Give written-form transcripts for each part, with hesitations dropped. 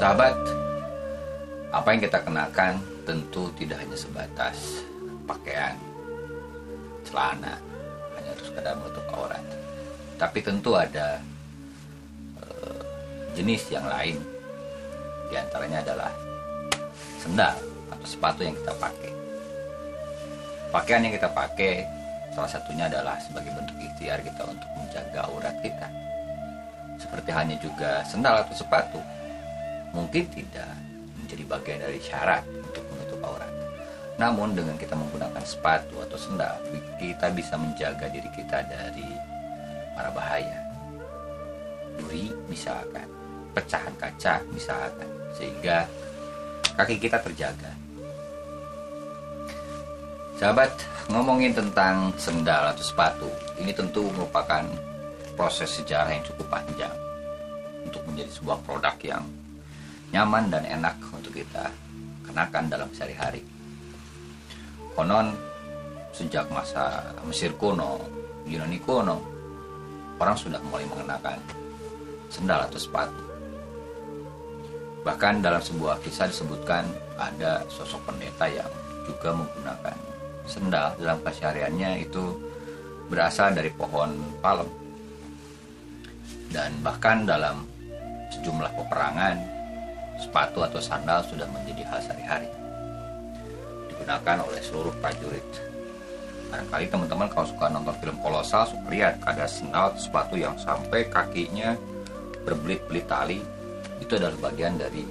Sahabat, apa yang kita kenakan tentu tidak hanya sebatas pakaian, celana, hanya untuk sekadar menutup aurat. Tapi tentu ada jenis yang lain. Di antaranya adalah sendal atau sepatu yang kita pakai. Pakaian yang kita pakai salah satunya adalah sebagai bentuk ikhtiar kita untuk menjaga aurat kita. Seperti halnya juga sendal atau sepatu mungkin tidak menjadi bagian dari syarat untuk menutup aurat. Namun dengan kita menggunakan sepatu atau sendal, kita bisa menjaga diri kita dari mara bahaya. Duri misalkan, pecahan kaca misalkan, sehingga kaki kita terjaga. Sahabat, ngomongin tentang sendal atau sepatu, ini tentu merupakan proses sejarah yang cukup panjang untuk menjadi sebuah produk yang nyaman dan enak untuk kita kenakan dalam sehari-hari. Konon sejak masa Mesir kuno, Yunani kuno, orang sudah mulai mengenakan sendal atau sepatu. Bahkan dalam sebuah kisah disebutkan ada sosok pendeta yang juga menggunakan sendal dalam kesehariannya itu berasal dari pohon palem. Dan bahkan dalam sejumlah peperangan, sepatu atau sandal sudah menjadi hal sehari-hari, digunakan oleh seluruh prajurit. Barangkali teman-teman kalau suka nonton film kolosal suka lihat ada sandal atau sepatu yang sampai kakinya berbelit-belit tali. Itu adalah bagian dari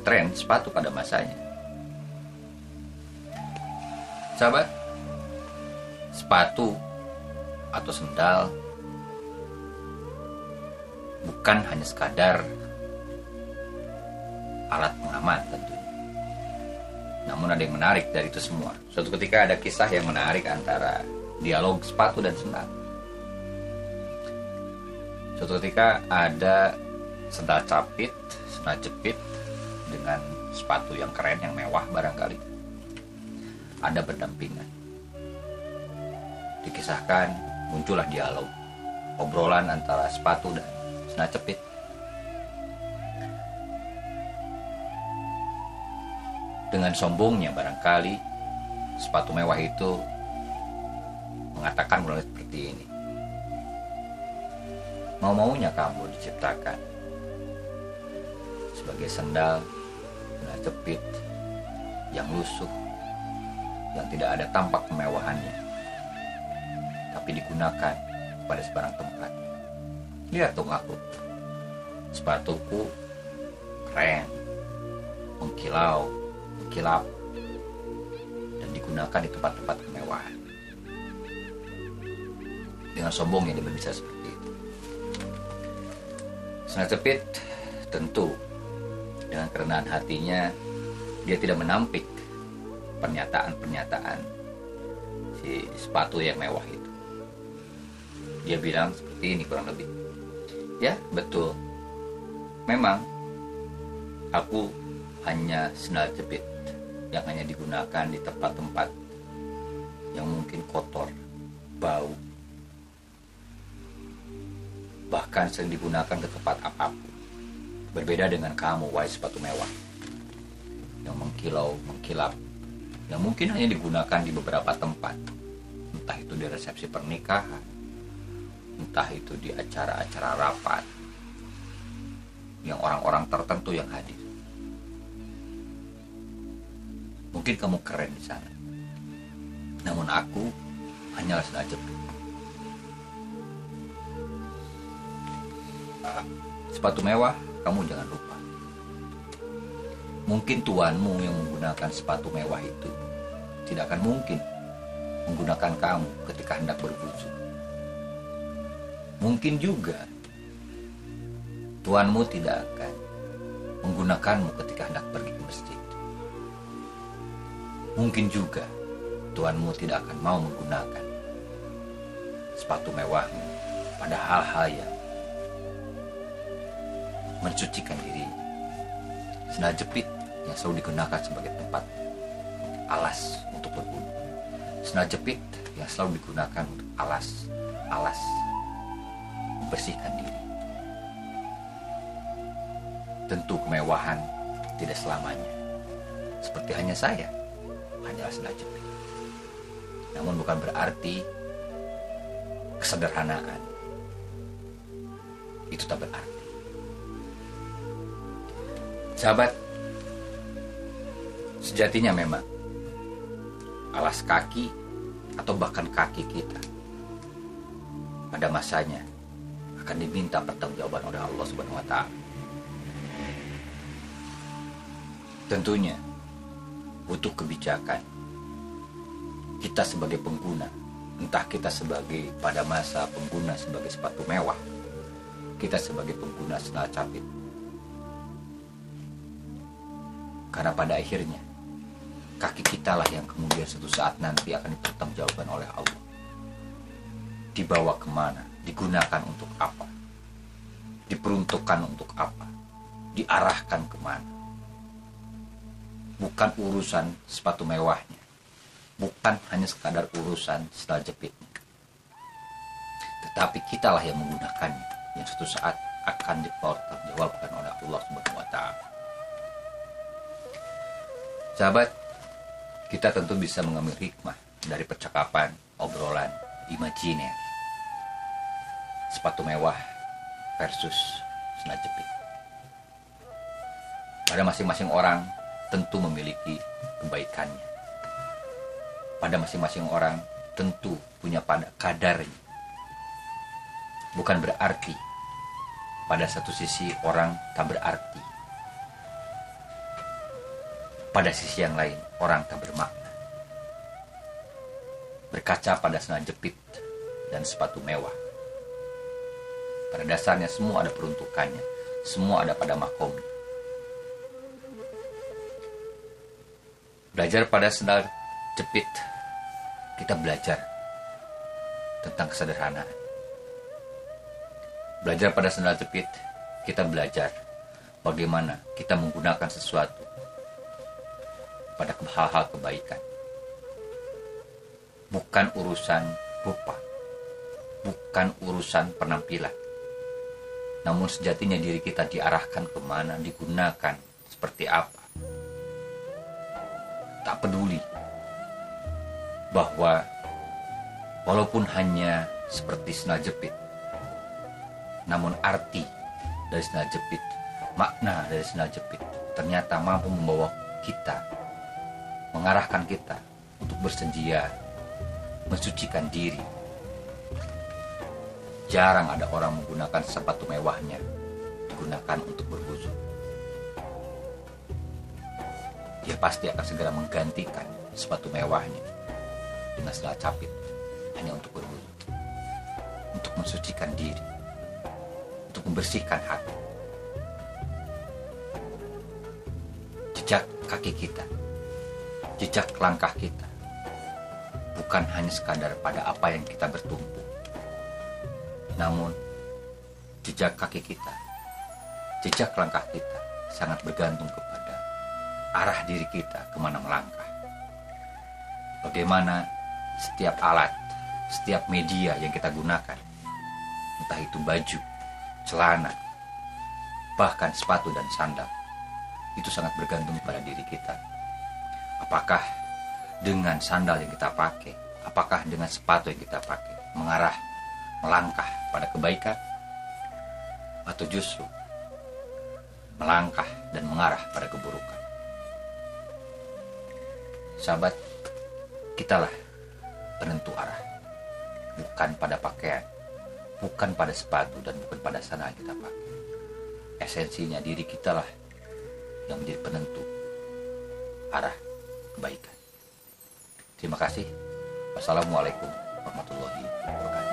tren sepatu pada masanya. Sahabat, sepatu atau sandal bukan hanya sekadar alat pengaman tentunya. Namun ada yang menarik dari itu semua. Suatu ketika ada kisah yang menarik antara dialog sepatu dan sandal. Suatu ketika ada sandal jepit dengan sepatu yang keren, yang mewah barangkali. Ada berdampingan. Dikisahkan muncullah dialog, obrolan antara sepatu dan sandal jepit. Dengan sombongnya barangkali sepatu mewah itu mengatakan mulai seperti ini. Mau-maunya kamu diciptakan sebagai sandal jepit yang lusuh, yang tidak ada tampak kemewahannya, tapi digunakan pada sebarang tempat. Lihat dong aku, sepatuku keren, mengkilau, mengkilap, dan digunakan di tempat-tempat kemewahan. Dengan sombongnya dia berbicara seperti itu. Sandal jepit tentu dengan kerendahan hatinya dia tidak menampik pernyataan-pernyataan si sepatu yang mewah itu. Dia bilang seperti ini kurang lebih. Ya, betul. Memang aku hanya sandal jepit yang hanya digunakan di tempat-tempat yang mungkin kotor, bau, bahkan sering digunakan ke tempat apapun. Berbeda dengan kamu, wahai sepatu mewah yang mengkilau, mengkilap, yang mungkin hanya digunakan di beberapa tempat, entah itu di resepsi pernikahan, entah itu di acara-acara rapat yang orang-orang tertentu yang hadir. Mungkin kamu keren di sana, namun aku hanyalah sandal jepit. Sepatu mewah, kamu jangan lupa. Mungkin tuanmu yang menggunakan sepatu mewah itu tidak akan mungkin menggunakan kamu ketika hendak berwudu. Mungkin juga tuanmu tidak akan menggunakanmu ketika hendak pergi ke masjid. Mungkin juga tuanmu tidak akan mau menggunakan sepatu mewahmu pada hal-hal yang mencucikan diri. Sandal jepit yang selalu digunakan sebagai tempat alas untuk berwudu. Sandal jepit yang selalu digunakan untuk alas membersihkan diri. Tentu kemewahan tidak selamanya. Seperti hanya saya, hanyalah sendal jepit. Namun bukan berarti kesederhanaan itu tak berarti. Sahabat, sejatinya memang alas kaki atau bahkan kaki kita pada masanya akan diminta pertanggungjawaban oleh Allah Subhanahu wa taala. Tentunya butuh kebijakan kita sebagai pengguna, entah kita sebagai pada masa pengguna sebagai sepatu mewah, kita sebagai pengguna sendal capit. Karena pada akhirnya kaki kita lah yang kemudian suatu saat nanti akan dipertanggungjawabkan oleh Allah. Dibawa kemana? Digunakan untuk apa? Diperuntukkan untuk apa? Diarahkan kemana? Bukan urusan sepatu mewahnya, bukan hanya sekadar urusan sendal jepitnya, tetapi kitalah yang menggunakannya, yang suatu saat akan dipertanggungjawabkan oleh Allah Subhanahu wa taala. Sahabat, kita tentu bisa mengambil hikmah dari percakapan, obrolan, imajiner sepatu mewah versus sendal jepit. Pada masing-masing orang tentu memiliki kebaikannya. Pada masing-masing orang tentu punya pada kadarnya. Bukan berarti pada satu sisi orang tak berarti, pada sisi yang lain orang tak bermakna. Berkaca pada sendal jepit dan sepatu mewah, pada dasarnya semua ada peruntukannya, semua ada pada makomnya. Belajar pada sendal jepit, kita belajar tentang kesederhanaan. Belajar pada sendal jepit, kita belajar bagaimana kita menggunakan sesuatu pada hal-hal kebaikan. Bukan urusan rupa, bukan urusan penampilan. Namun sejatinya diri kita diarahkan kemana, digunakan seperti apa. Tak peduli bahwa walaupun hanya seperti sendal jepit, namun arti dari sendal jepit, makna dari sendal jepit ternyata mampu membawa kita, mengarahkan kita untuk bersedia, mensucikan diri. Jarang ada orang menggunakan sepatu mewahnya digunakan untuk berwudu. Dia pasti akan segera menggantikan sepatu mewahnya dengan sendal capit hanya untuk berwudu, untuk mensucikan diri, untuk membersihkan hati. Jejak kaki kita, jejak langkah kita, bukan hanya sekadar pada apa yang kita bertumpu, namun jejak kaki kita, jejak langkah kita sangat bergantung kepada arah diri kita kemana melangkah. Bagaimana setiap alat, setiap media yang kita gunakan, entah itu baju, celana, bahkan sepatu dan sandal, itu sangat bergantung pada diri kita. Apakah dengan sandal yang kita pakai, apakah dengan sepatu yang kita pakai mengarah, melangkah pada kebaikan, atau justru melangkah dan mengarah pada keburukan. Sahabat, kitalah penentu arah, bukan pada pakaian, bukan pada sepatu, dan bukan pada sandal yang kita pakai. Esensinya diri kitalah yang menjadi penentu arah kebaikan. Terima kasih. Wassalamualaikum warahmatullahi wabarakatuh.